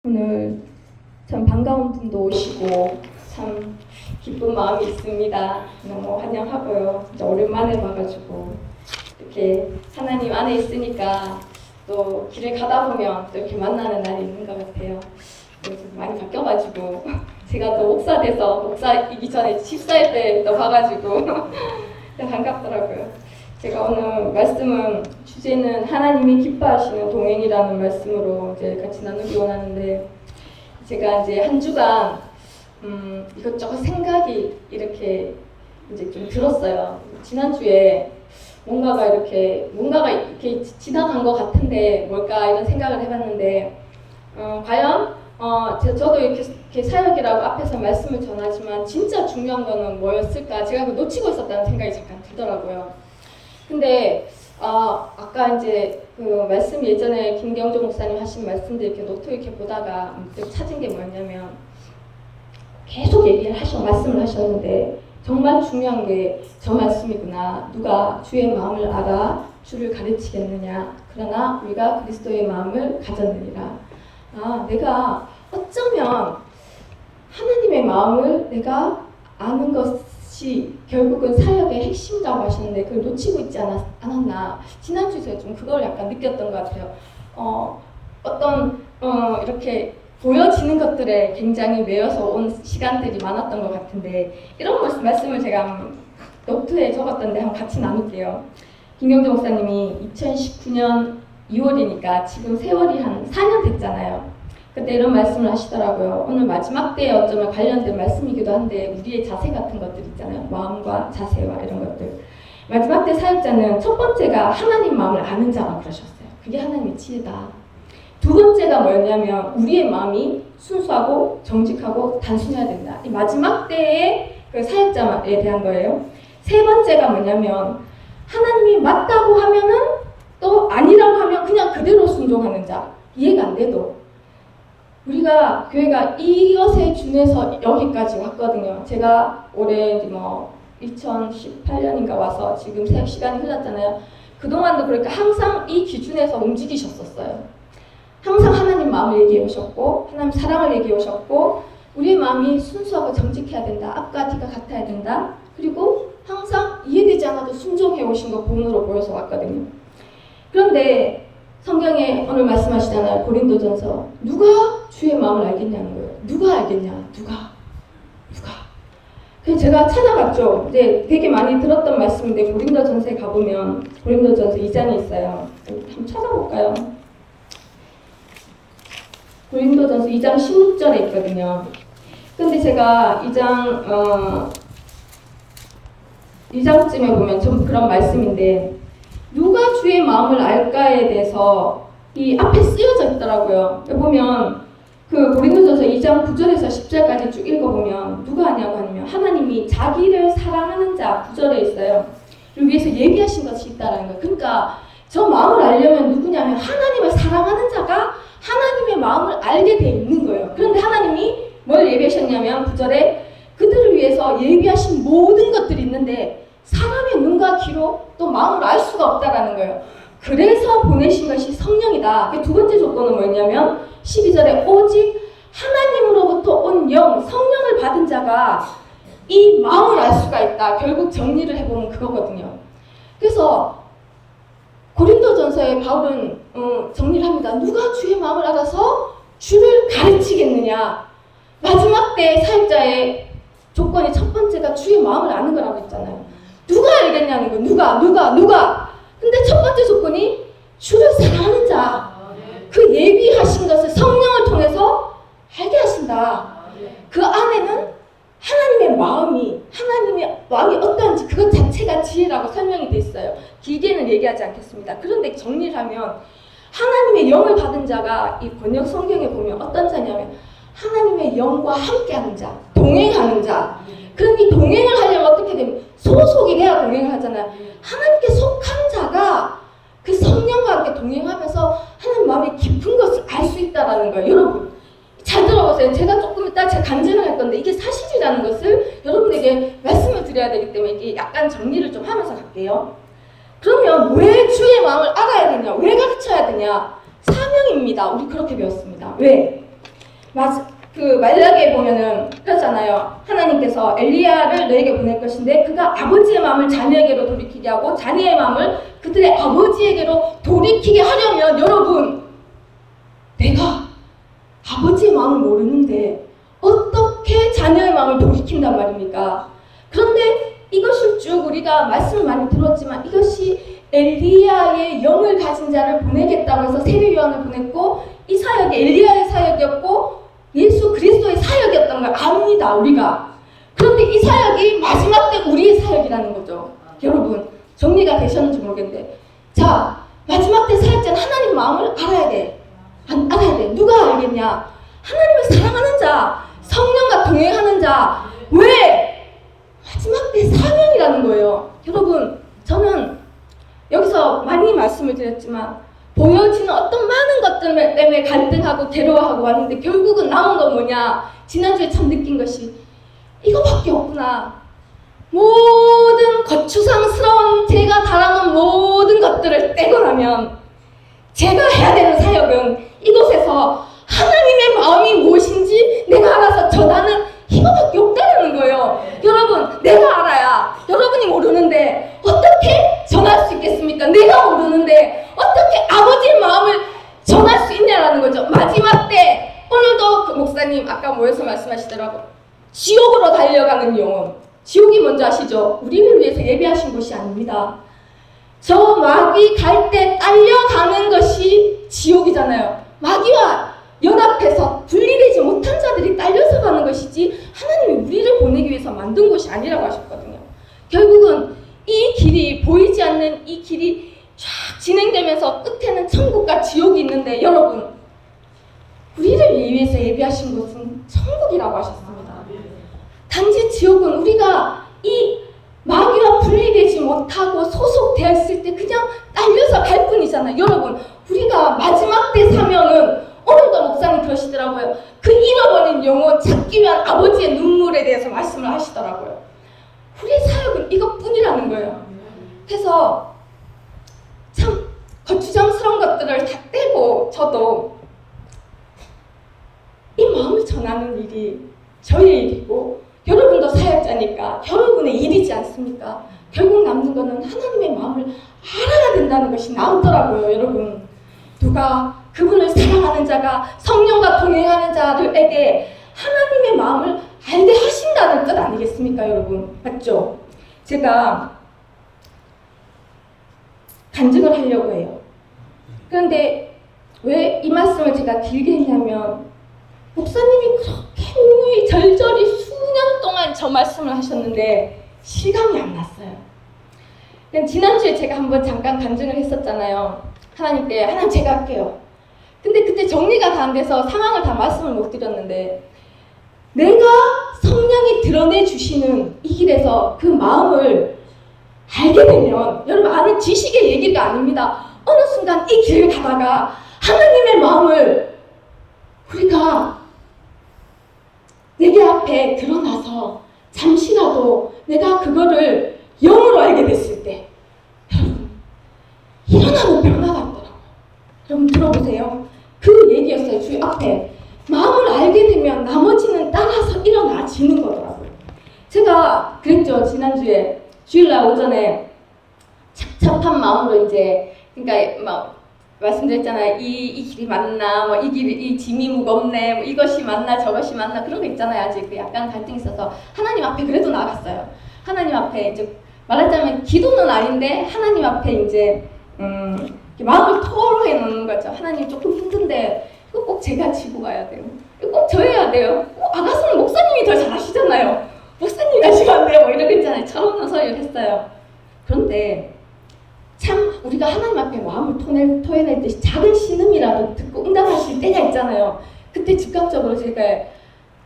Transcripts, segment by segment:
오늘 참 반가운 분도 오시고 참 기쁜 마음이 있습니다. 너무 환영하고요. 진짜 오랜만에 봐가지고 이렇게 하나님 안에 있으니까 또 길을 가다 보면 또 이렇게 만나는 날이 있는 것 같아요. 그래서 많이 바뀌어가지고 제가 또 목사 돼서 목사이기 전에 집사일 때 또 봐가지고 반갑더라고요. 제가 오늘 말씀은 주제는 하나님이 기뻐하시는 동행이라는 말씀으로 이제 같이 나누기 원하는데, 제가 이제 한 주간 이것저것 생각이 이렇게 이제 좀 들었어요. 지난주에 뭔가가 이렇게 지나간 것 같은데 뭘까 이런 생각을 해봤는데, 과연 저도 이렇게 사역이라고 앞에서 말씀을 전하지만 진짜 중요한 거는 뭐였을까, 제가 그걸 놓치고 있었다는 생각이 잠깐 들더라고요. 근데 아까 이제 그 말씀, 예전에 김경종 목사님 하신 말씀들 이렇게 노트 이렇게 보다가 찾은 게 뭐냐면, 계속 말씀을 하셨는데 정말 중요한 게 저 말씀이구나. 누가 주의 마음을 알아 주를 가르치겠느냐. 그러나 우리가 그리스도의 마음을 가졌느니라. 내가 어쩌면 하나님의 마음을 내가 아는 것이 결국은 사역의 핵심이라고 하셨는데 그걸 놓치고 있지 않았나. 지난주에 제가 좀 그걸 약간 느꼈던 것 같아요. 이렇게 보여지는 것들에 굉장히 매여서 온 시간들이 많았던 것 같은데, 이런 말씀을 제가 노트에 적었던데 한번 같이 나눌게요. 김경재 목사님이 2019년 2월이니까 지금 세월이 한 4년 됐잖아요. 그때 이런 말씀을 하시더라고요. 오늘 마지막 때에 어쩌면 관련된 말씀이기도 한데, 우리의 자세 같은 것들 있잖아요. 마음과 자세와 이런 것들. 마지막 때 사역자는 첫 번째가 하나님 마음을 아는 자라고 그러셨어요. 그게 하나님의 지혜다. 두 번째가 뭐였냐면 우리의 마음이 순수하고 정직하고 단순해야 된다. 이 마지막 때의 그 사역자에 대한 거예요. 세 번째가 뭐냐면 하나님이 맞다고 하면은 또 아니라고 하면 그냥 그대로 순종하는 자. 이해가 안 돼도 우리가 교회가 이것에 준해서 여기까지 왔거든요. 제가 올해 2018년인가 와서 지금 시간이 흘렀잖아요. 그동안도 그러니까 항상 이 기준에서 움직이셨었어요. 항상 하나님 마음을 얘기해 오셨고, 하나님 사랑을 얘기해 오셨고, 우리의 마음이 순수하고 정직해야 된다. 앞과 뒤가 같아야 된다. 그리고 항상 이해되지 않아도 순종해 오신 거 본으로 보여서 왔거든요. 그런데 성경에 오늘 말씀하시잖아요. 고린도전서. 누가 주의 마음을 알겠냐는 거예요. 누가 알겠냐? 누가? 그래서 제가 찾아봤죠. 이제 되게 많이 들었던 말씀인데, 고린도전서에 가보면 고린도전서 2장에 있어요. 한번 찾아볼까요? 고린도전서 2장 16절에 있거든요. 근데 제가 2장쯤에 보면 좀 그런 말씀인데, 누가 주의 마음을 알까에 대해서 이 앞에 쓰여져 있더라고요. 보면 그 고린도전서 2장 9절에서 10절까지 쭉 읽어보면 누가 하냐고 하면 하나님이 자기를 사랑하는 자 9절에 있어요. 여기에서 얘기하신 것이 있다는 거예요. 그러니까 저 마음을 알려면 누구냐면 하나님을 사랑하는 자가 하나님의 마음을 알게 돼 있는 거예요. 그런데 하나님이 뭘 예비하셨냐면 9절에 그들을 위해서 예비하신 모든 것들이 있는데 사람의 눈과 귀로 또 마음을 알 수가 없다라는 거예요. 그래서 보내신 것이 성령이다. 두 번째 조건은 뭐였냐면 12절에 오직 하나님으로부터 온 영, 성령을 받은 자가 이 마음을 알 수가 있다. 결국 정리를 해보면 그거거든요. 그래서 고린도전서에 바울은 정리를 합니다. 누가 주의 마음을 알아서 주를 가르치겠느냐. 마지막 때 사역자의 조건이 첫 번째가 주의 마음을 아는 거라고 했잖아요. 누가 알겠냐는 거. 누가. 근데 첫 번째 조건이 주를 사랑하는 자. 그 예비하신 것을 성령을 통해서 알게 하신다. 그 안에는 하나님의 마음이 어떠한지 그것 자체가 지혜라고 설명이 돼 있어요. 길게는 얘기하지 않겠습니다. 그런데 정리를 하면 하나님의 영을 받은 자가 이 번역 성경에 보면 어떤 자냐면 하나님의 영과 함께하는 자, 동행하는 자. 그럼 이 동행을 하려면 어떻게 되면 소속이 돼야 동행을 하잖아요. 하나님께 속한 자가 그 성령과 함께 동행하면서 하나님 마음의 깊은 것을 알 수 있다는 거예요. 여러분 잘 들어보세요. 제가 조금 이따 제가 간증을 할 건데 이게 사실이라는 것을 여러분에게 말씀을 드려야 되기 때문에 이게 약간 정리를 좀 하면서 갈게요. 그러면 왜 주의 마음을 알아야 되냐? 왜 가르쳐야 되냐? 사명입니다. 우리 그렇게 배웠습니다. 왜? 말라기에 보면은 그렇잖아요. 하나님께서 엘리야를 너에게 보낼 것인데 그가 아버지의 마음을 자녀에게로 돌이키게 하고 자녀의 마음을 그들의 아버지에게로 돌이키게 하려면 여러분, 내가 아버지의 마음을 모르는데 어떻게 자녀의 마음을 돌이킨단 말입니까? 그런데 이것을 쭉 우리가 말씀을 많이 들었지만 이것이 엘리야의 영을 가진 자를 보내겠다고 해서 세례 요한을 보냈고 이 사역이 엘리야의 사역이었고 예수 그리스도의 사역이었던 걸 압니다, 우리가. 그런데 이 사역이 마지막 때 우리의 사역이라는 거죠. 여러분, 정리가 되셨는지 모르겠는데, 자, 마지막 때 사역자는 하나님 마음을 알아야 돼. 알아야 돼. 누가 알겠냐? 하나님을 사랑하는 자, 성령과 동행하는 자. 왜? 마지막 때 사명이라는 거예요. 여러분, 저는 여기서 많이 말씀을 드렸지만 보여지는 어떤 많은 것들 때문에 갈등하고 괴로워하고 왔는데 결국은 남은 건 뭐냐? 지난주에 참 느낀 것이 이거밖에 없구나. 모든 거추장스러운 제가 바라는 모든 것들을 떼고 나면 제가 해야 되는 사역은 이곳에서 하나님의 마음이 무엇인지 내가 알아서 전하는 이거밖에 없다는 거예요. 여러분, 내가 알아야 여러분이 모르는데 어떻게 전할 수 있겠습니까? 내가 모르는데 어떻게 아버지의 마음을 전할 수 있냐라는 거죠. 마지막 때 오늘도 그 목사님 아까 모여서 말씀하시더라고. 지옥으로 달려가는 영혼. 지옥이 뭔지 아시죠? 우리를 위해서 예비하신 곳이 아닙니다. 저 마귀 갈 때 딸려가는 것이 지옥이잖아요. 마귀와 연합해서 분리되지 못한 자들이 딸려서 가는 것이지 하나님이 우리를 보내기 위해서 만든 곳이 아니라고 하셨거든요. 결국은 이 길이 보이지 않는 이 길이 쫙 진행되면서 끝에는 천국과 지옥이 있는데 여러분, 우리를 위해서 예비하신 곳은 천국이라고 하셨습니다. 단지 지옥은 우리가 이 마귀와 분리되지 못하고 소속되어 있을 때 그냥 딸려서 갈 뿐이잖아요. 여러분, 우리가 마지막 때 사명은 오늘도 목사님 그러시더라고요. 그 잃어버린 영혼 찾기 위한 아버지의 눈물에 대해서 말씀을 하시더라고요. 우리의 사역은 이것뿐이라는 거예요. 그래서 참 거추장스러운 것들을 다 떼고 저도 이 마음을 전하는 일이 저의 일이고 여러분도 사역자니까 여러분의 일이지 않습니까? 결국 남는 거는 하나님의 마음을 알아야 된다는 것이 남더라고요. 여러분, 누가 그분을 사랑하는 자가 성령과 동행하는 자들에게 하나님의 마음을 알게 하신다는 뜻 아니겠습니까? 여러분, 맞죠? 제가 간증을 하려고 해요. 그런데 왜 이 말씀을 제가 길게 했냐면 목사님이 그렇게 누누이 절절히 수년 동안 저 말씀을 하셨는데 실감이 안 났어요. 지난주에 제가 한번 잠깐 간증을 했었잖아요. 하나님께, 하나님 제가 할게요. 근데 그때 정리가 다 안 돼서 상황을 다 말씀을 못 드렸는데 내가 성령이 드러내 주시는 이 길에서 그 마음을 알게 되면 여러분, 아는 지식의 얘기가 아닙니다. 어느 순간 이 길을 가다가 하나님의 마음을 우리가 내게 앞에 드러나서 잠시라도 내가 그거를 영으로 알게 됐을 때 여러분, 일어나는 변화가 있더라고요. 여러분 들어보세요. 그 얘기였어요. 주의 앞에 마음을 알게 되면 나머지는 따라서 일어나지는 거더라고요. 제가 그랬죠. 지난주에 주일날 오전에 착잡한 마음으로 이제 그러니까 막 말씀드렸잖아요. 이 길이 맞나, 뭐 이 짐이 무겁네, 뭐 이것이 맞나, 저것이 맞나 그런 거 있잖아요. 아직 그 약간 갈등이 있어서 하나님 앞에 그래도 나갔어요. 하나님 앞에 이제 말하자면 기도는 아닌데 하나님 앞에 이제 마음을 토로해 놓는 거죠. 하나님 조금 힘든데 이거 꼭 제가 지고 가야 돼요. 이거 꼭 저 해야 돼요. 알아서는 목사님이 더 잘하시잖아요. 목사님이 하시면 안 돼요. 뭐 이런 거 있잖아요. 철없는 소리를 했어요. 그런데 참 우리가 하나님 앞에 마음을 토해낼 듯이 작은 신음이라도 듣고 응답하실 때가 있잖아요. 그때 즉각적으로 제가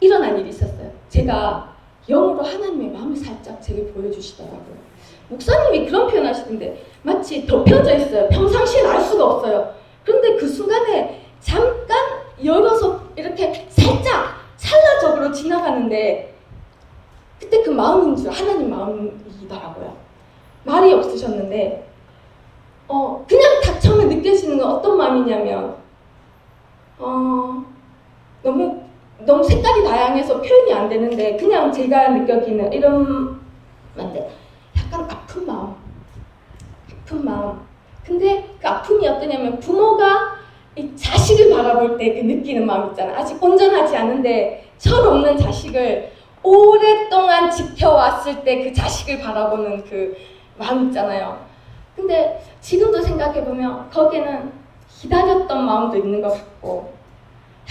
일어난 일이 있었어요. 제가 영으로 하나님의 마음을 살짝 제게 보여주시더라고요. 목사님이 그런 표현 하시던데 마치 덮여져 있어요. 평상시엔 알 수가 없어요. 그런데 그 순간에 잠깐 열어서 이렇게 살짝 찰나적으로 지나가는데 그때 그 마음인 줄 하나님 마음이더라고요. 말이 없으셨는데 그냥 딱 처음에 느껴지는 건 어떤 마음이냐면 너무 너무 색깔이 다양해서 표현이 안 되는데 그냥 제가 느끼기는 이런 건데 약간 아픈 마음. 근데 그 아픔이 어떠냐면 부모가 이 자식을 바라볼 때 그 느끼는 마음 있잖아. 아직 온전하지 않은데 철없는 자식을 오랫동안 지켜왔을 때 그 자식을 바라보는 그 마음 있잖아요. 근데 지금도 생각해보면 거기에는 기다렸던 마음도 있는 것 같고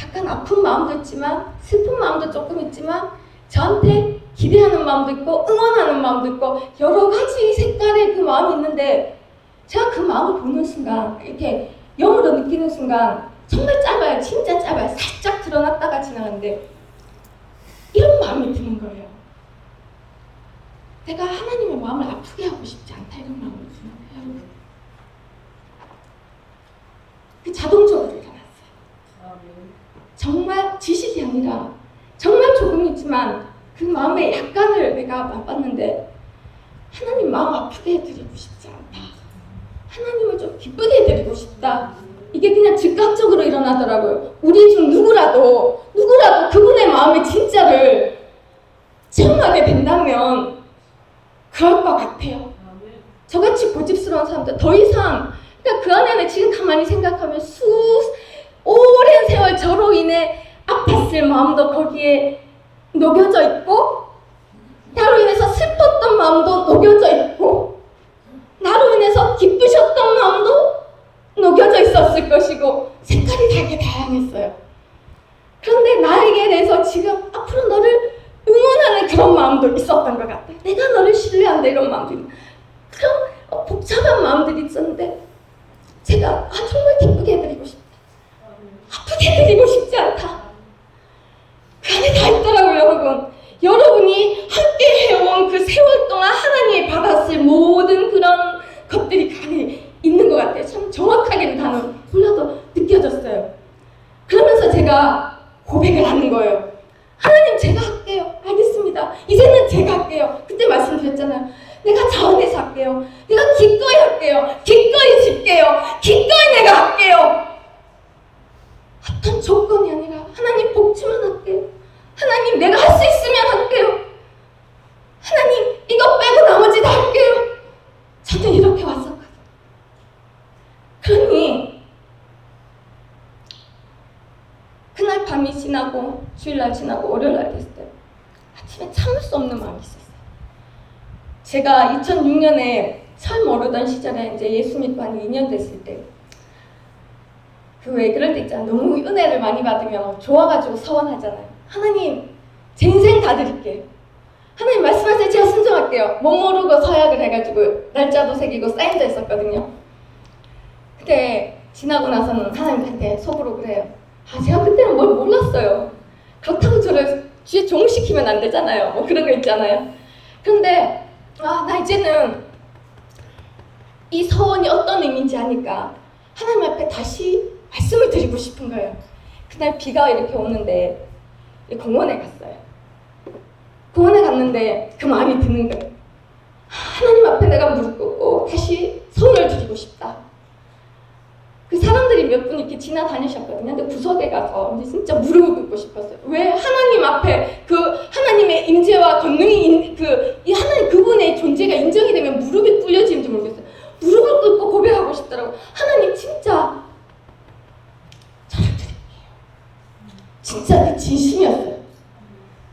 약간 아픈 마음도 있지만 슬픈 마음도 조금 있지만 저한테 기대하는 마음도 있고 응원하는 마음도 있고 여러 가지 색깔의 그 마음이 있는데 제가 그 마음을 보는 순간 이렇게 영으로 느끼는 순간 정말 짧아요. 진짜 짧아요. 살짝 드러났다가 지나가는데 이런 마음이 드는 거예요. 내가 하나님의 마음을 아프게 하고 싶지 않다 이런 마음이 드는 거예요. 여러분. 그 자동적으로 일어났어요. 정말 지식이 아니라 정말 조금이지만 그 마음의 약간을 내가 맛봤는데 하나님 마음 아프게 해드리고 싶지 않다. 하나님을 좀 기쁘게 해드리고 싶다. 이게 그냥 즉각적으로 일어나더라고요. 우리 중 누구라도 그분의 마음의 진짜를 체험하게 된다면 그럴 것 같아요. 저같이 고집스러운 사람들 더 이상 그러니까 그 안에는 지금 가만히 생각하면 오랜 세월 저로 인해 아팠을 마음도 거기에 녹여져 있고 나로 인해서 슬펐던 마음도 녹여져 있고 나로 인해서 기쁘셨던 마음도 녹여져 있었을 것이고 색깔이 되게 다양했어요. 그런데 나에게 대해서 지금 앞으로 너를 응원하는 그런 마음도 있었던 것 같아요. 내가 너를 신뢰한다 이런 마음도 있는 그런 복잡한 마음들이 있었는데 제가 정말 기쁘게 해드리고 싶다. 아프게 해드리고 싶지 않다. 그 안에 다 있더라고요, 여러분. 여러분이 함께 해온 그 세월 동안 하나님이 받았을 모든 그런 것들이 그 안에 있는 것 같아요. 참 정확하게는 단어 몰라도 느껴졌어요. 그러면서 제가 고백을 하는 거예요. 하나님 제가 할게요. 알겠습니다. 이제는 제가 할게요. 그때 말씀드렸잖아요. 내가 저 안에서 할게요. 내가 기꺼이 할게요. 기꺼이 짓게요. 기꺼이 내가 할게요. 어떤 조건이 아니라 하나님 복주만 할게요. 하나님 내가 할 수 있으면 할게요. 하나님 이거 빼고 나머지 다 할게요. 저는 이렇게 왔었거든요. 그러니 그날 밤이 지나고 주일날 지나고 월요일날 됐을 때 아침에 참을 수 없는 마음이 있었어요. 제가 2006년에 처음 오르던 시절에 이제 예수 믿고 한 2년 됐을 때 그 왜 그럴 때 있잖아요. 너무 은혜를 많이 받으면 좋아가지고 서원하잖아요. 하나님 제 인생 다 드릴게요. 하나님 말씀하세요. 제가 순종할게요. 못 모르고 서약을 해가지고 날짜도 새기고 사인도 했었거든요. 근데 지나고 나서는 하나님한테 속으로 그래요. 제가 그때는 뭘 몰랐어요. 그렇다고 저를 주에 종시키면 안 되잖아요. 뭐 그런 거 있잖아요. 그런데 나 이제는 이 서원이 어떤 의미인지 아니까 하나님 앞에 다시 말씀을 드리고 싶은 거예요. 그날 비가 이렇게 오는데 공원에 갔어요. 공원에 갔는데 그 마음이 드는 거예요. 하나님 앞에 내가 무릎 꿇고 다시 손을 드리고 싶다. 그 사람들이 몇 분 이렇게 지나다니셨거든요. 근데 구석에 가서 이제 진짜 무릎을 꿇고 싶었어요. 왜 하나님 앞에 그 하나님의 임재와 권능이 이 하나님 그분의 존재가 인정이 되면 무릎이 꿇려지는지 모르겠어요. 무릎을 꿇고 고백하고 싶더라고. 하나님 진짜 저를 드릴게요. 진짜 그 진심이었어요.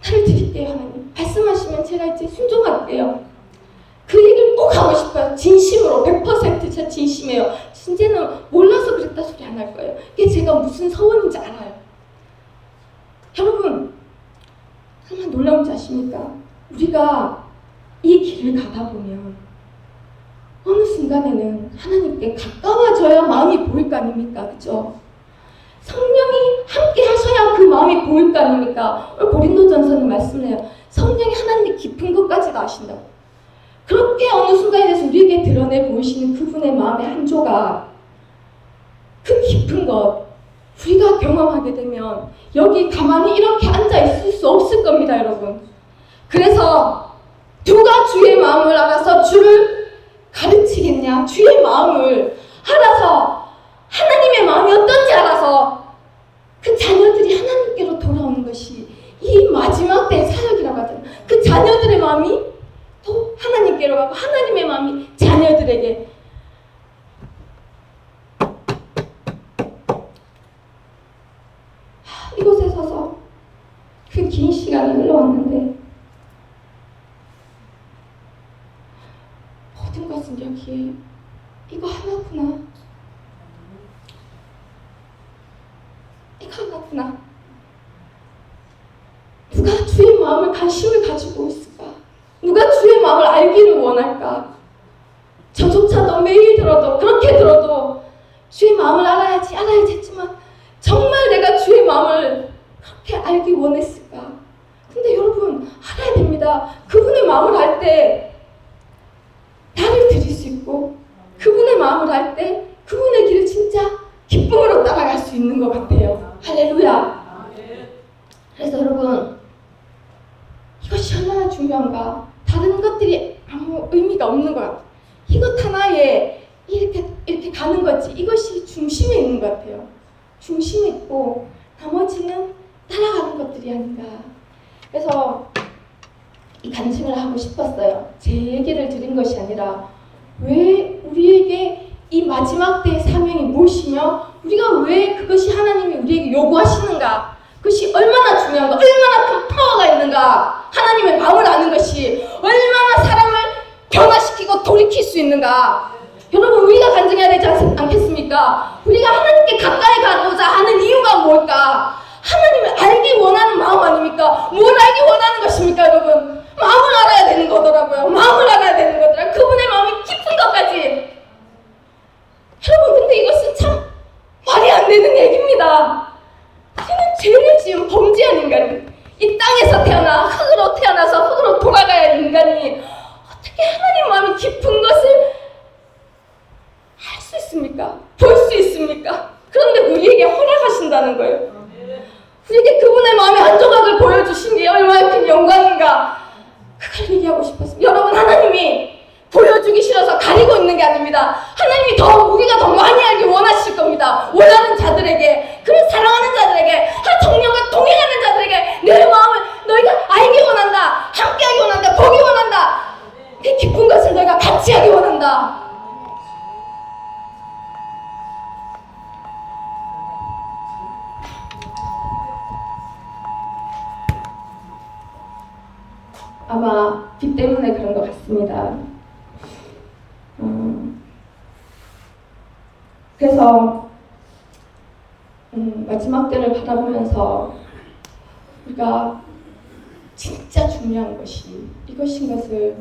나를 드릴게요, 하나님. 말씀하시면 제가 이제 순종할게요. 그 얘기를 꼭 하고 싶어요. 진심으로 100% 제 진심이에요. 이제는 몰라서 그랬다 소리 안 할 거예요. 이게 제가 무슨 서원인지 알아요. 여러분 정말 놀라운지 아십니까? 우리가 이 길을 가다 보면 어느 순간에는 하나님께 가까워져야 마음이 보일 거 아닙니까? 그죠? 성령이 함께 하셔야 그 마음이 보일 거 아닙니까? 오늘 고린도전서는 말씀해요. 성령이 하나님의 깊은 것까지도 아신다고. 그렇게 어느 순간에서 우리에게 드러내 보이시는 그분의 마음의 한 조각, 그 깊은 것 우리가 경험하게 되면 여기 가만히 이렇게 앉아 있을 수 없을 겁니다, 여러분. 그래서 누가 주의 마음을 알아서 주를 가르치겠냐? 주의 마음을 알아서 하나님의 마음이 어떤지 알아서 그 자녀들이 하나님께로 돌아오는 것이 시간이 흘러왔는데 모든 것은 여기에 이거 하나구나. 이거 하나구나. 누가 주의 마음을 관심을 가지고 있을까? 누가 주의 마음을 알기를 원할까? 저조차도 매일 들어도 그렇게 들어도 주의 마음을 알아야지 했지만 정말 내가 주의 마음을 그렇게 알기 원했을까? 근데 여러분 알아야 됩니다. 그분의 마음을 알 때 나를 드릴 수 있고 그분의 마음을 알 때 그분의 길을 진짜 기쁨으로 따라갈 수 있는 것 같아요. 할렐루야. 그래서 여러분 이것이 얼마나 중요한가. 다른 것들이 아무 의미가 없는 것 같아요. 이것 하나에 이렇게 가는 거지. 이것이 중심에 있는 것 같아요. 중심에 있고 나머지는 따라가는 것들이 아닌가. 그래서 이 간증을 하고 싶었어요. 제 얘기를 드린 것이 아니라 왜 우리에게 이 마지막 때의 사명이 무엇이며 우리가 왜 그것이 하나님이 우리에게 요구하시는가. 그것이 얼마나 중요한가. 얼마나 큰 파워가 있는가. 하나님의 마음을 아는 것이 얼마나 사람을 변화시키고 돌이킬 수 있는가. 여러분 우리가 간증해야 되지 않겠습니까? 우리가 하나님께 가까이 가고자 하는 이유가 뭘까? 하나님을 알기 원하는 마음 아닙니까? 뭘 알기 원하는 것입니까 여러분? 마음을 알아야 되는 거더라고요. 마음을 알아야 되는 거더라. 그분의 마음이 깊은 것까지. 여러분 근데 이것은 참 말이 안 되는 얘기입니다. 우리는 죄를 지은 범죄한 인간, 이 땅에서 태어나 흙으로 태어나서 흙으로 돌아가야 할 인간이 어떻게 하나님 마음이 깊은 것을 할 수 있습니까? 볼 수 있습니까? 그런데 우리에게 허락하신다는 거예요. 우리에게 그분의 마음의 한 조각을 보여주신 게 얼마나 큰 영광인가. 그걸 얘기하고 싶었습니다. 여러분 하나님이 보여주기 싫어서 가리고 있는 게 아닙니다. 하나님이 우리가 더 많이 알기 원하실 겁니다. 원하는 자들에게, 그를 사랑하는 자들에게, 성령과 동행하는 자들에게 내 마음을 너희가 알기 원한다. 함께하기 원한다. 보기 원한다. 그 기쁜 것을 너희가 같이 하기 원한다. 아마 비 때문에 그런 것 같습니다. 그래서 마지막 때를 바라보면서 우리가 진짜 중요한 것이 이것인 것을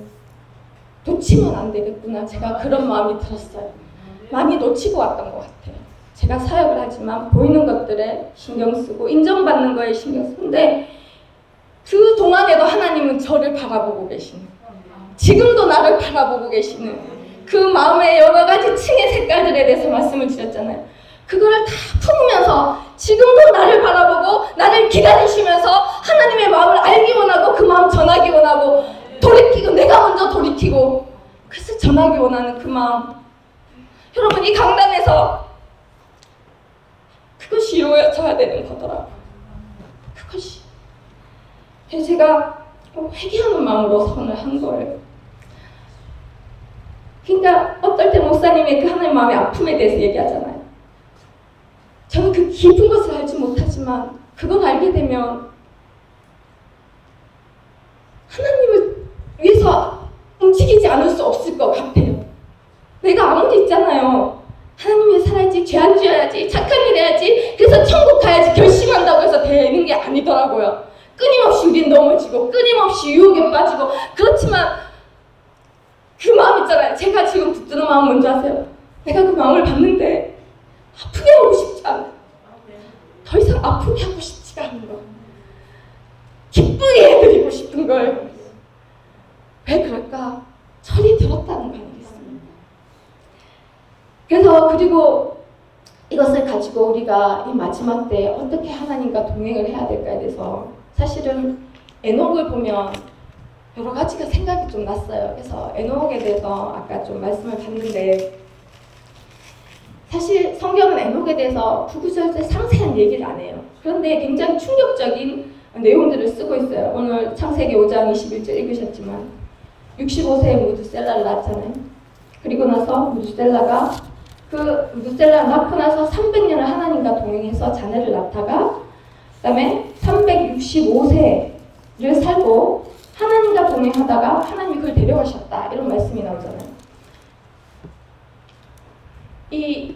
놓치면 안 되겠구나. 제가 그런 마음이 들었어요. 많이 놓치고 왔던 것 같아요. 제가 사역을 하지만 보이는 것들에 신경 쓰고 인정받는 거에 신경 쓰는데 그 동안에도 하나님은 저를 바라보고 계시는, 지금도 나를 바라보고 계시는 그 마음의 여러 가지 층의 색깔들에 대해서 말씀을 드렸잖아요. 그걸 다 품으면서 지금도 나를 바라보고 나를 기다리시면서 하나님의 마음을 알기 원하고 그 마음 전하기 원하고 돌이키고 내가 먼저 돌이키고 그래서 전하기 원하는 그 마음. 여러분 이 강단에서 그것이 이루어져야 되는 거더라고요. 그것이. 그래서 제가 회개하는 마음으로 선을 한 거예요. 그러니까 어떨 때 목사님이 그 하나님 마음의 아픔에 대해서 얘기하잖아요. 저는 그 깊은 것을 알지 못하지만 그걸 알게 되면 하나님을 위해서 움직이지 않을 수 없을 것 같아요. 내가 아무리 있잖아요. 하나님 위해 살아야지, 죄 안 지어야지, 착한 일 해야지, 그래서 천국 가야지 결심한다고 해서 되는 게 아니더라고요. 끊임없이 우린 넘어지고 끊임없이 유혹에 빠지고 그렇지만 그 마음 있잖아요. 제가 지금 붙드는 마음 뭔지 아세요? 내가 그 마음을 봤는데 아프게 하고 싶지 않아요. 더 이상 아프게 하고 싶지가 않은 거. 기쁘게 해드리고 싶은 거예요. 왜 그럴까? 철이 들었다는 거 아니겠습니까? 그래서 그리고 이것을 가지고 우리가 이 마지막 때 어떻게 하나님과 동행을 해야 될까에 대해서 사실은 에녹을 보면 여러 가지가 생각이 좀 났어요. 그래서 에녹에 대해서 아까 좀 말씀을 봤는데 사실 성경은 에녹에 대해서 구구절절 상세한 얘기를 안 해요. 그런데 굉장히 충격적인 내용들을 쓰고 있어요. 오늘 창세기 5장 21절 읽으셨지만 65세에 무드셀라를 낳았잖아요. 그리고 나서 무드셀라가 그 무드셀라를 낳고 나서 300년을 하나님과 동행해서 자녀를 낳다가 그 다음에 365세에 살고 하나님과 동행하다가 하나님이 그걸 데려가셨다. 이런 말씀이 나오잖아요. 이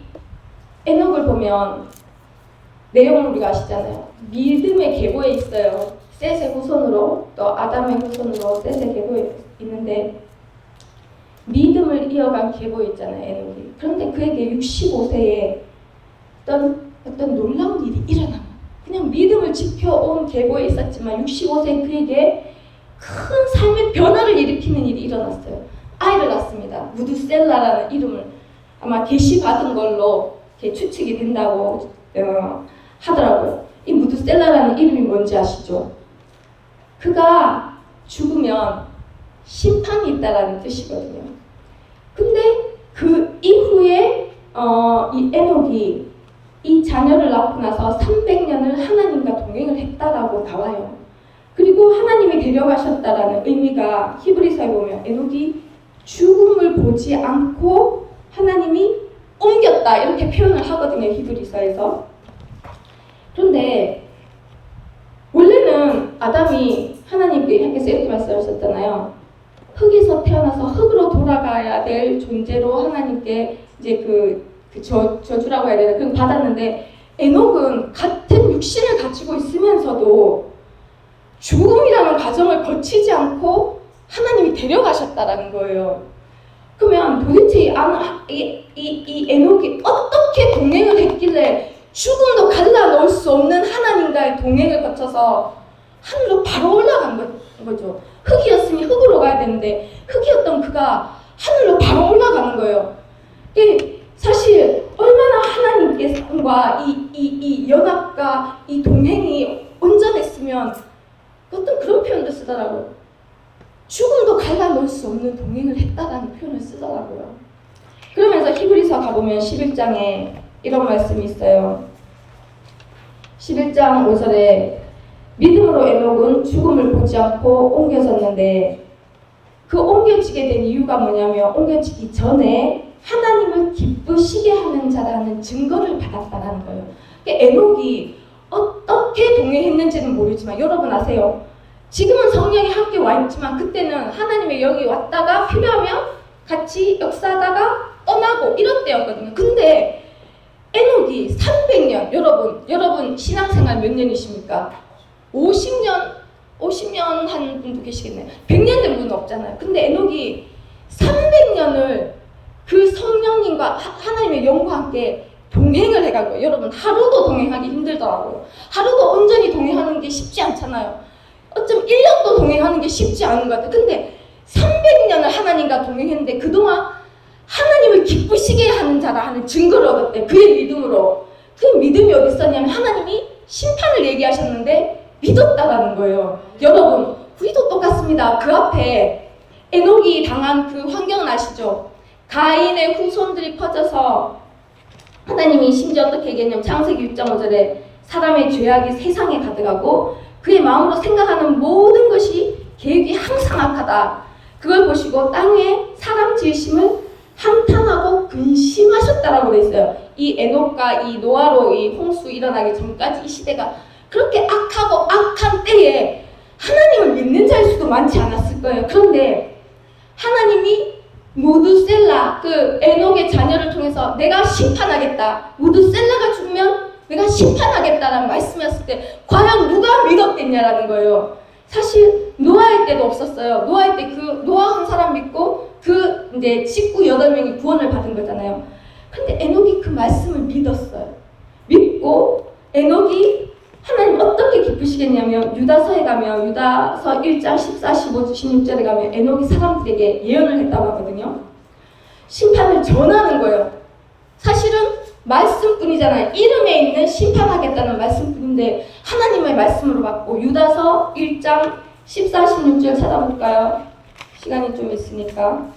에녹을 보면 내용을 우리가 아시잖아요. 믿음의 계보에 있어요. 셋의 후손으로, 또 아담의 후손으로 셋의 계보에 있는데 믿음을 이어간 계보에 있잖아요. 에녹이. 그런데 그에게 65세에 어떤 놀라운 일이 일어나요. 그냥 믿음을 지켜온 계보에 있었지만 65세 그에게 큰 삶의 변화를 일으키는 일이 일어났어요. 아이를 낳습니다. 무드셀라라는 이름을 아마 계시받은 걸로 추측이 된다고 하더라고요. 이 무드셀라라는 이름이 뭔지 아시죠? 그가 죽으면 심판이 있다라는 뜻이거든요. 근데 그 이후에 이 에녹이 이 자녀를 낳고 나서 300년을 하나님과 동행을 했다라고 나와요. 그리고 하나님이 데려가셨다라는 의미가 히브리서에 보면 에녹이 죽음을 보지 않고 하나님이 옮겼다 이렇게 표현을 하거든요. 히브리서에서. 그런데 원래는 아담이 하나님께서 이렇게 말씀하셨잖아요. 흙에서 태어나서 흙으로 돌아가야 될 존재로 하나님께 이제 저주라고 해야 되나? 그걸 받았는데 에녹은 같은 육신을 가지고 있으면서도 죽음이라는 과정을 거치지 않고 하나님이 데려가셨다라는 거예요. 그러면 도대체 이 에녹이 어떻게 동행을 했길래 죽음도 갈라놓을 수 없는 하나님과의 동행을 거쳐서 하늘로 바로 올라간 거죠. 흙이었으니 흙으로 가야 되는데 흙이었던 그가 하늘로 바로 올라가는 거예요. 사실 얼마나 하나님께서와 이 연합과 이 동행이 온전했으면 어떤 그런 표현도 쓰더라고요. 죽음도 갈라놓을 수 없는 동행을 했다라는 표현을 쓰더라고요. 그러면서 히브리서 가보면 11장에 이런 말씀이 있어요. 11장 5절에 믿음으로 에녹은 죽음을 보지 않고 옮겨졌는데 그 옮겨지게 된 이유가 뭐냐면 옮겨지기 전에 하나님을 기쁘시게 하는 자라는 증거를 받았다는 거예요. 에녹이 어떻게 동행했는지는 모르지만 여러분 아세요? 지금은 성령이 함께 와 있지만 그때는 하나님의 영이 왔다가 필요하면 같이 역사하다가 떠나고 이런 때였거든요. 근데 에녹이 300년, 여러분 신앙생활 몇 년이십니까? 50년 한 분도 계시겠네요. 100년 된 분은 없잖아요. 근데 에녹이 300년을 그 성령님과 하나님의 영과 함께 동행을 해간 거예요. 여러분 하루도 동행하기 힘들더라고요. 하루도 온전히 동행하는 게 쉽지 않잖아요. 어쩜 1년도 동행하는 게 쉽지 않은 것 같아요. 근데 300년을 하나님과 동행했는데 그동안 하나님을 기쁘시게 하는 자라 하는 증거를 얻었대요. 그의 믿음으로. 그 믿음이 어디 있었냐면 하나님이 심판을 얘기하셨는데 믿었다라는 거예요. 여러분 우리도 똑같습니다. 그 앞에 에녹이 당한 그 환경은 아시죠? 가인의 후손들이 퍼져서 하나님이 심지어 어떻게 얘기했냐면 창세기 6장 5절에 사람의 죄악이 세상에 가득하고 그의 마음으로 생각하는 모든 것이 계획이 항상 악하다. 그걸 보시고 땅에 사람 지으심을 한탄하고 근심하셨다라고 돼 있어요. 이 에녹과 이 노아로 이 홍수 일어나기 전까지 이 시대가 그렇게 악하고 악한 때에 하나님을 믿는 자일 수도 많지 않았을 거예요. 그런데 하나님이 무드셀라 그 에녹의 자녀를 통해서 내가 심판하겠다. 무드셀라가 죽으면 내가 심판하겠다라는 말씀이었을 때 과연 누가 믿었겠냐라는 거예요. 사실 노아의 때도 없었어요. 노아의 때 그 노아 한 사람 믿고 그 이제 식구 8명이 구원을 받은 거잖아요. 근데 에녹이 그 말씀을 믿었어요. 믿고 에녹이 하나님 어떻게 기쁘시겠냐면 유다서에 가면 유다서 1장 14, 15, 16절에 가면 에녹이 사람들에게 예언을 했다고 하거든요. 심판을 전하는 거예요. 사실은 말씀뿐이잖아요. 이름에 있는 심판하겠다는 말씀뿐인데 하나님의 말씀으로 받고 유다서 1장 14, 16절 찾아볼까요? 시간이 좀 있으니까.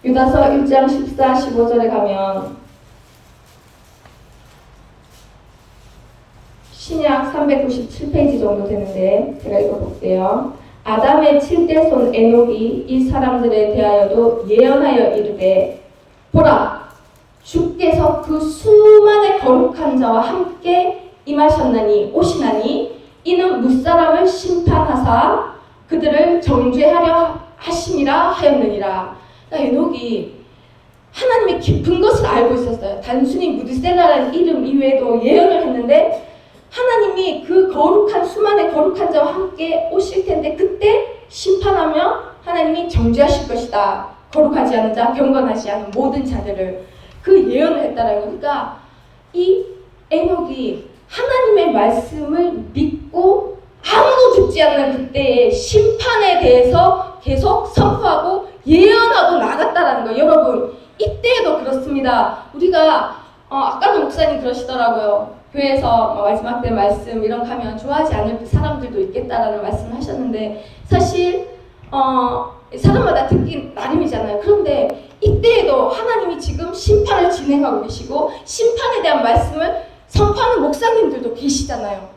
유다서 1장 14, 15절에 가면 신약 397페이지 정도 되는데 제가 읽어볼게요. 아담의 7대 손 에녹이 이 사람들에 대하여도 예언하여 이르되 보라 이때서 그 수많은 거룩한 자와 함께 임하셨나니 오시나니 이는 무사람을 심판하사 그들을 정죄하려 하심이라 하였느니라. 그러니까 에녹이 하나님의 깊은 것을 알고 있었어요. 단순히 무드셀라라는 이름 이외에도 예언을 했는데 하나님이 그 거룩한 수많은 거룩한 자와 함께 오실 텐데 그때 심판하며 하나님이 정죄하실 것이다. 거룩하지 않은 자, 경건하지 않은 모든 자들을 그 예언을 했다라는 거. 그러니까 이 에녹이 하나님의 말씀을 믿고 아무도 듣지 않는 그때의 심판에 대해서 계속 선포하고 예언하고 나갔다라는 거예요. 여러분 이때에도 그렇습니다. 우리가 아까도 목사님 그러시더라고요. 교회에서 마지막 때 말씀 이런 거 하면 좋아하지 않을 사람들도 있겠다라는 말씀을 하셨는데 사실 사람마다 듣기 나름이잖아요. 그런데 이때에도 하나님이 지금 심판을 진행하고 계시고 심판에 대한 말씀을 선포하는 목사님들도 계시잖아요.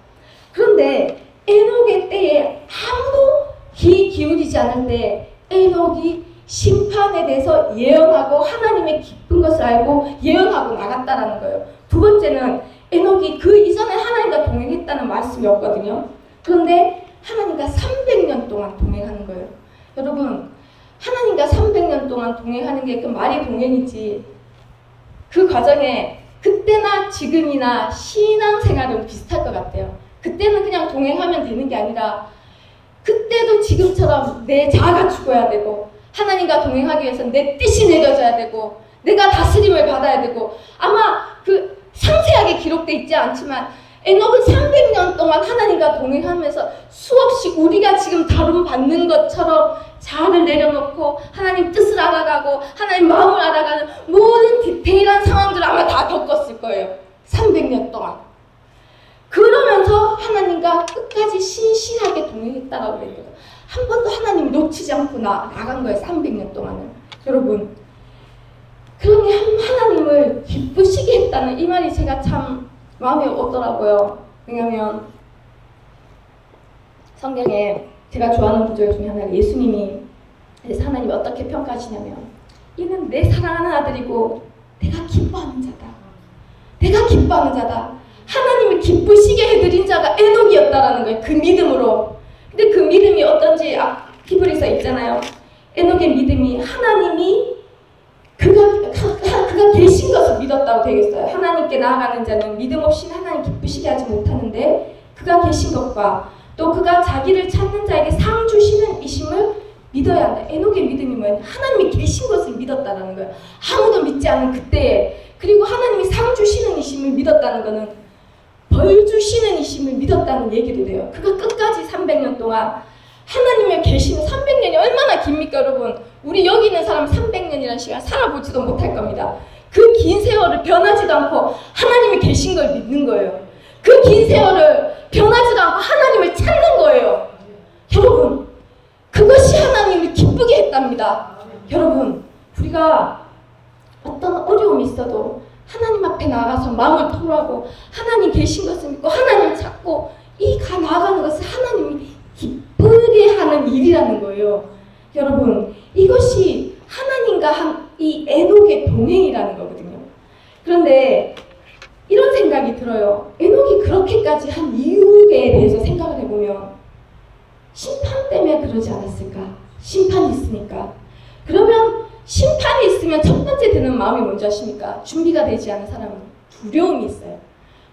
그런데 에녹의 때에 아무도 귀 기울이지 않을 때 에녹이 심판에 대해서 예언하고 하나님의 기쁜 것을 알고 예언하고 나갔다라는 거예요. 두 번째는 에녹이 그 이전에 하나님과 동행했다는 말씀이었거든요. 그런데 하나님과 300년 동안 동행하는 거예요. 여러분 하나님과 300년 동안 동행하는 게 그 말이 동행이지 그 과정에 그때나 지금이나 신앙생활은 비슷할 것 같아요. 그때는 그냥 동행하면 되는 게 아니라 그때도 지금처럼 내 자아가 죽어야 되고 하나님과 동행하기 위해서는 내 뜻이 내려져야 되고 내가 다스림을 받아야 되고 아마 그 상세하게 기록되어 있지 않지만 에녹은 300년 동안 하나님과 동행하면서 수없이 우리가 지금 다룸받는 것처럼 자아를 내려놓고 하나님 뜻을 알아가고 하나님 마음을 알아가는 모든 디테일한 상황들을 아마 다 겪었을 거예요. 300년 동안. 그러면서 하나님과 끝까지 신실하게 동행했다라고 그랬거든요. 한 번도 하나님을 놓치지 않고 나간 거예요. 300년 동안은. 여러분 그러니 하나님을 기쁘시게 했다는 이 말이 제가 참 마음에 오더라고요. 왜냐하면 성경에 제가 좋아하는 구절 중에 하나가 예수님이 하나님이 어떻게 평가하시냐면 이는 내 사랑하는 아들이고 내가 기뻐하는 자다. 내가 기뻐하는 자다. 하나님을 기쁘시게 해드린 자가 에녹이었다라는 거예요. 그 믿음으로. 근데 그 믿음이 어떤지 히브리서 있잖아요. 에녹의 믿음이 하나님이 그가 계신 것을 믿었다고 되겠어요. 하나님께 나아가는 자는 믿음 없이는 하나님 기쁘시게 하지 못하는데 그가 계신 것과 또 그가 자기를 찾는 자에게 상 주시는 이심을 믿어야 한다. 에녹의 믿음이 뭐예요? 하나님이 계신 것을 믿었다는 거예요. 아무도 믿지 않은 그때에. 그리고 하나님이 상 주시는 이심을 믿었다는 거는 벌 주시는 이심을 믿었다는 얘기도 돼요. 그가 끝까지 300년 동안 하나님의 계시는 300년이 얼마나 깁니까 여러분. 우리 여기 있는 사람 300년이라는 시간 살아보지도 못할 겁니다. 그 긴 세월을 변하지도 않고 하나님이 계신 걸 믿는 거예요. 그 긴 세월을 변하지도 않고 하나님을 찾는 거예요. 여러분 그것이 하나님을 기쁘게 했답니다. 여러분 우리가 어떤 어려움이 있어도 하나님 앞에 나가서 마음을 토로하고 하나님 계신 것을 믿고 하나님 찾고 이 나아가는 것을 하나님이 기쁘게 하는 일이라는 거예요. 여러분 이것이 하나님과 한 이 에녹의 동행이라는 거거든요. 그런데 이런 생각이 들어요. 에녹이 그렇게까지 한 이유에 대해서 생각을 해보면 심판 때문에 그러지 않았을까? 심판이 있으니까. 그러면 심판이 있으면 첫 번째 드는 마음이 뭔지 아십니까? 준비가 되지 않은 사람은 두려움이 있어요.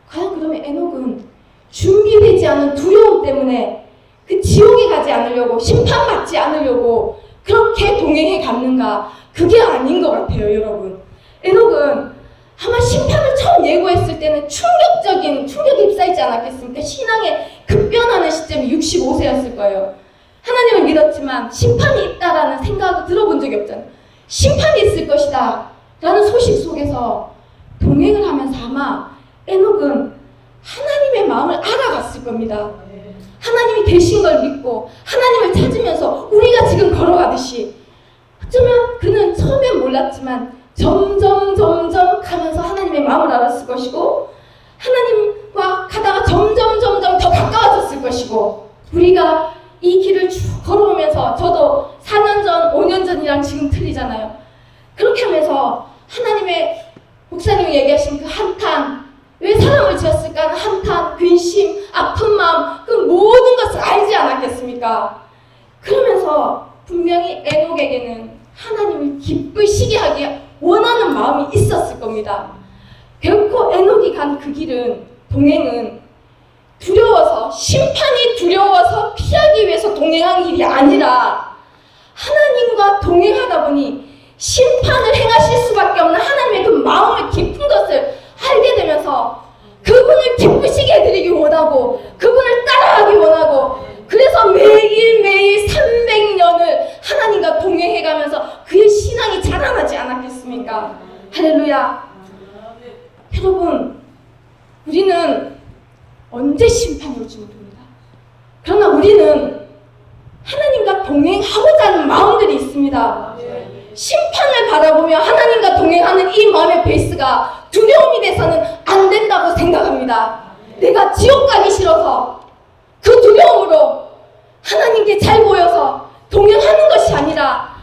과연 그러면 에녹은 준비되지 않은 두려움 때문에 그 지옥에 가지 않으려고 심판받지 않으려고 그렇게 동행해 갔는가? 그게 아닌 것 같아요, 여러분. 에녹은 아마 심판을 처음 예고했을 때는 충격에 휩싸이지 않았겠습니까? 신앙의 급변하는 시점이 65세였을 거예요. 하나님을 믿었지만 심판이 있다라는 생각을 들어본 적이 없잖아요. 심판이 있을 것이다 라는 소식 속에서 동행을 하면서 아마 에녹은 하나님의 마음을 알아갔을 겁니다. 하나님이 계신 걸 믿고 하나님을 찾으면서 우리가 지금 걸어가듯이 어쩌면 그는 처음엔 몰랐지만 점점 가면서 하나님의 마음을 알았을 것이고 하나님과 가다가 점점 더 가까워졌을 것이고 우리가 이 길을 쭉 걸어오면서 저도 4년 전, 5년 전이랑 지금 틀리잖아요. 그렇게 하면서 하나님의 목사님이 얘기하신 그 한탄, 왜 사람을 지었을까 하는 한탄, 근심, 아픈 마음, 그 모든 것을 알지 않았겠습니까? 그러면서 분명히 에녹에게는 하나님을 기쁘시게 하기 원하는 마음이 있었을 겁니다. 결코 에녹이 간 그 길은, 동행은 두려워서, 심판이 두려워서 피하기 위해서 동행한 길이 아니라 하나님과 동행하다 보니 심판을 행하실 수밖에 없는 하나님의 그 마음을 깊은 것을 알게 되면서 그분을 기쁘시게 해드리기 원하고 그분을 따라하기 원하고, 그래서 매일매일 300년을 하나님과 동행해가면서 그의 신앙이 자라나지 않았겠습니까? 할렐루야. 여러분, 우리는 언제 심판이 올지 모릅니다. 그러나 우리는 하나님과 동행하고자 하는 마음들이 있습니다. 심판을 바라보며 하나님과 동행하는 이 마음의 베이스가 두려움이 돼서는 안 된다고 생각합니다. 내가 지옥 가기 싫어서 그 두려움으로 하나님께 잘 보여서 동행하는 것이 아니라,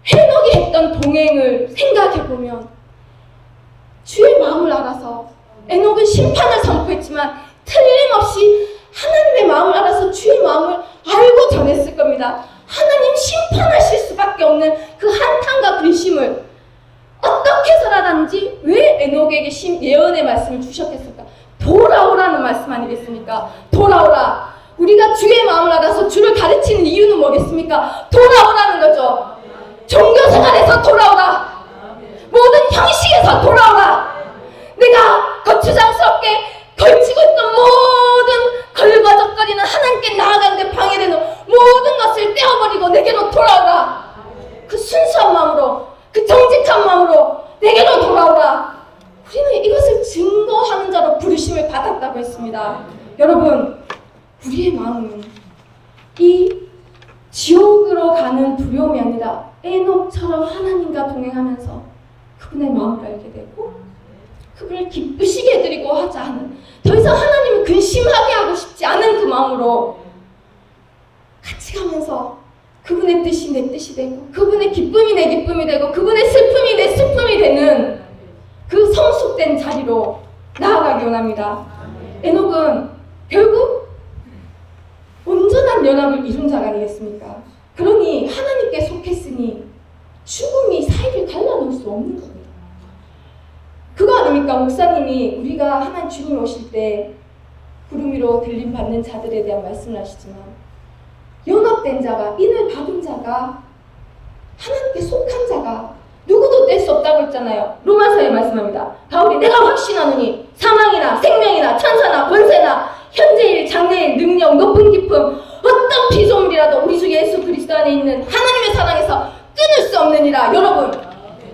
헤녹이 했던 동행을 생각해보면 주의 마음을 알아서, 에녹은 심판을 선포했지만 틀림없이 하나님의 마음을 알아서 주의 마음을 알고 전했을 겁니다. 하나님 심판하실 수밖에 없는 그 한탄과 근심을 어떻게 해서라든지 왜 에녹에게 예언의 말씀을 주셨겠습니까? 돌아오라는 말씀 아니겠습니까? 돌아오라. 우리가 주의 마음을 알아서 주를 가르치는 이유는 뭐겠습니까? 돌아오라는 거죠. 종교생활에서 돌아오라. 모든 형식에서 돌아오라. 내가 거추장스럽게 걸치고 있던 모든 걸거적거리는 하나님께 나아가는데 방해되는 모든 것을 떼어버리고 내게로 돌아오라. 그 순수한 마음으로, 그 정직한 마음으로 내게로 돌아오라. 우리는 이것을 증거하는 자로 부르심을 받았다고 했습니다. 여러분, 우리의 마음은 이 지옥으로 가는 두려움이 아니라 에녹처럼 하나님과 동행하면서 그분의 마음을 알게 되고 그분을 기쁘시게 해드리고 하자 하는, 더 이상 하나님을 근심하게 하고 싶지 않은 그 마음으로 같이 가면서 그분의 뜻이 내 뜻이 되고 그분의 기쁨이 내 기쁨이 되고 그분의 슬픔이 내 슬픔이 되는 그 성숙된 자리로 나아가기 원합니다. 에녹은 결국 온전한 연합을 이룬 자가 아니겠습니까? 그러니 하나님께 속했으니 죽음이 사이를 갈라놓을 수 없는 겁니다. 그거 아닙니까? 목사님이 우리가 하나님 주님 오실 때 구름 위로 들림 받는 자들에 대한 말씀을 하시지만, 연합된 자가, 인을 받은 자가, 하나님께 속한 자가 누구도 뗄 수 없다고 했잖아요. 로마서에 말씀합니다. 바울이 내가 확신하노니 사망이나 생명이나 천사나 권세나 현재일 장래일 능력 높은 깊음 어떤 피조물이라도 우리 주 예수 그리스도 안에 있는 하나님의 사랑에서 끊을 수 없느니라. 여러분,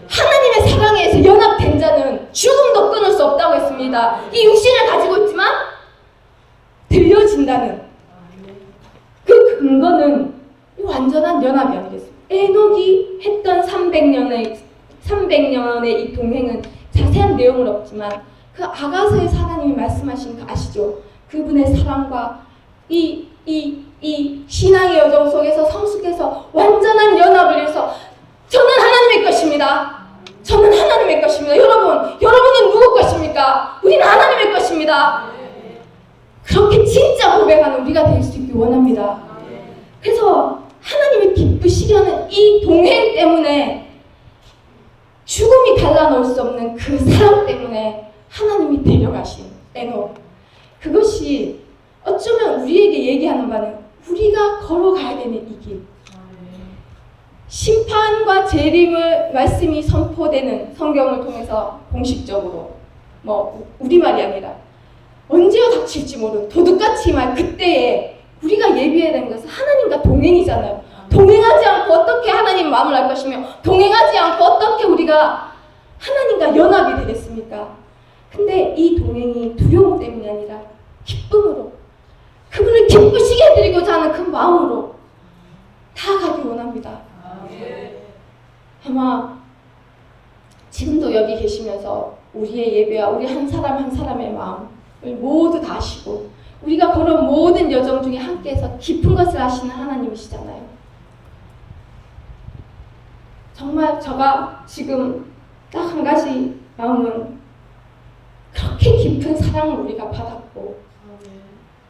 하나님의 사랑에서 연합된 자는 죽음도 끊을 수 없다고 했습니다. 이 육신을 가지고 있지만 들려진다는 그 근거는 완전한 연합이 아니겠습니까? 에녹이 했던 300년의 이 동행은 자세한 내용은 없지만 그 아가서에서 하나님이 말씀하신 거 아시죠? 그분의 사랑과 이 신앙의 여정 속에서 성숙해서 완전한 연합을 해서 저는 하나님의 것입니다. 저는 하나님의 것입니다. 여러분은 누구 것입니까? 우리는 하나님의 것입니다. 그렇게 진짜 고백하는 우리가 될 수 있기 원합니다. 그래서 하나님이 기쁘시게 하는 이 동행 때문에, 죽음이 갈라놓을 수 없는 그 사랑 때문에 하나님이 데려가신 에녹, 그것이 어쩌면 우리에게 얘기하는 바는 우리가 걸어가야 되는 이 길, 심판과 재림의 말씀이 선포되는 성경을 통해서 공식적으로, 우리말이 아니라 언제가 닥칠지 모르는 도둑같이 말 그때에 우리가 예비해야 되는 것은 하나님과 동행이잖아요. 동행하지 않고 어떻게 하나님 마음을 알 것이며, 동행하지 않고 어떻게 우리가 하나님과 연합이 되겠습니까? 근데 이 동행이 두려움 때문이 아니라 기쁨으로, 그분을 기쁘시게 해드리고자 하는 그 마음으로 다가가기 원합니다. 아마 지금도 여기 계시면서 우리의 예배와 우리 한 사람 한 사람의 마음을 모두 다 아시고 우리가 걸어온 모든 여정 중에 함께해서 깊은 것을 아시는 하나님이시잖아요. 정말 제가 지금 딱 한 가지 마음은 그렇게 깊은 사랑을 우리가 받았고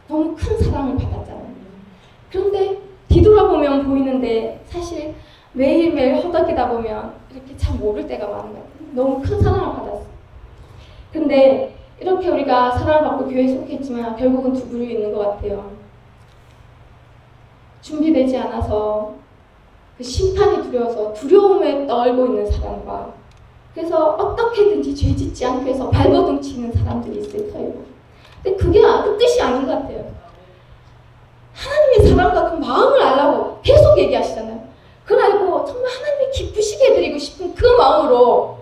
너무 큰 사랑을 받았잖아요. 그런데 뒤돌아보면 보이는데 사실 매일매일 허덕이다 보면 이렇게 참 모를 때가 많은 것 같아요. 너무 큰 사랑을 받았어요. 근데 이렇게 우리가 사랑을 받고 교회에 속했지만 결국은 두 부류 있는 것 같아요. 준비되지 않아서 그 심판이 두려워서 두려움에 떨고 있는 사람과 그래서 어떻게든지 죄 짓지 않기 위해서 발버둥 치는 사람들이 있을 거예요. 근데 그게 그 뜻이 아닌 것 같아요. 하나님의 사랑과 그 마음을 알라고 계속 얘기하시잖아요. 그걸 알고 정말 하나님이 기쁘시게 해드리고 싶은 그 마음으로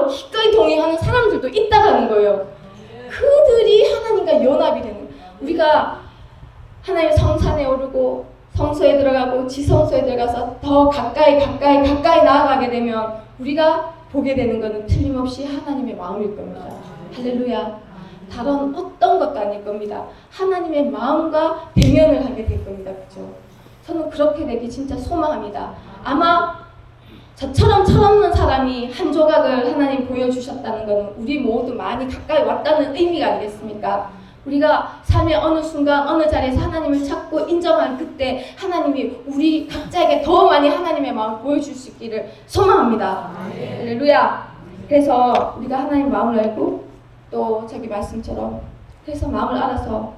기꺼이 동행하는 사람들도 있다라는 거예요. 그들이 하나님과 연합이 되는 거예요. 우리가 하나님의 성산에 오르고 성소에 들어가고 지성소에 들어가서 더 가까이 나아가게 되면 우리가 보게 되는 것은 틀림없이 하나님의 마음일 겁니다. 할렐루야. 다른 어떤 것도 아닐 겁니다. 하나님의 마음과 대면을 하게 될 겁니다. 그렇죠? 저는 그렇게 되기 진짜 소망합니다. 아마 저처럼 철없는 사람이 한 조각을 하나님 보여주셨다는 것은 우리 모두 많이 가까이 왔다는 의미가 아니겠습니까? 우리가 삶의 어느 순간 어느 자리에서 하나님을 찾고 인정한 그때 하나님이 우리 각자에게 더 많이 하나님의 마음을 보여줄 수 있기를 소망합니다. 할렐루야. 그래서 우리가 하나님의 마음을 알고 또 저기 말씀처럼 그래서 마음을 알아서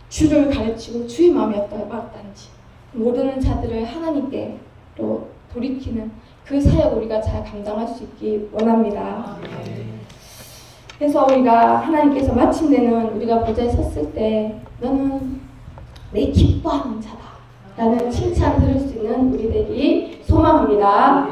주를 가르치고 주의 마음이 어떠한지 모르는 자들을 하나님께 또 돌이키는 그 사역을 우리가 잘 감당할 수 있기 원합니다. 그래서 우리가 하나님께서 마침내는 우리가 보좌에 섰을 때 너는 내 기뻐하는 자다 라는 칭찬 들을 수 있는 우리 되기 소망합니다.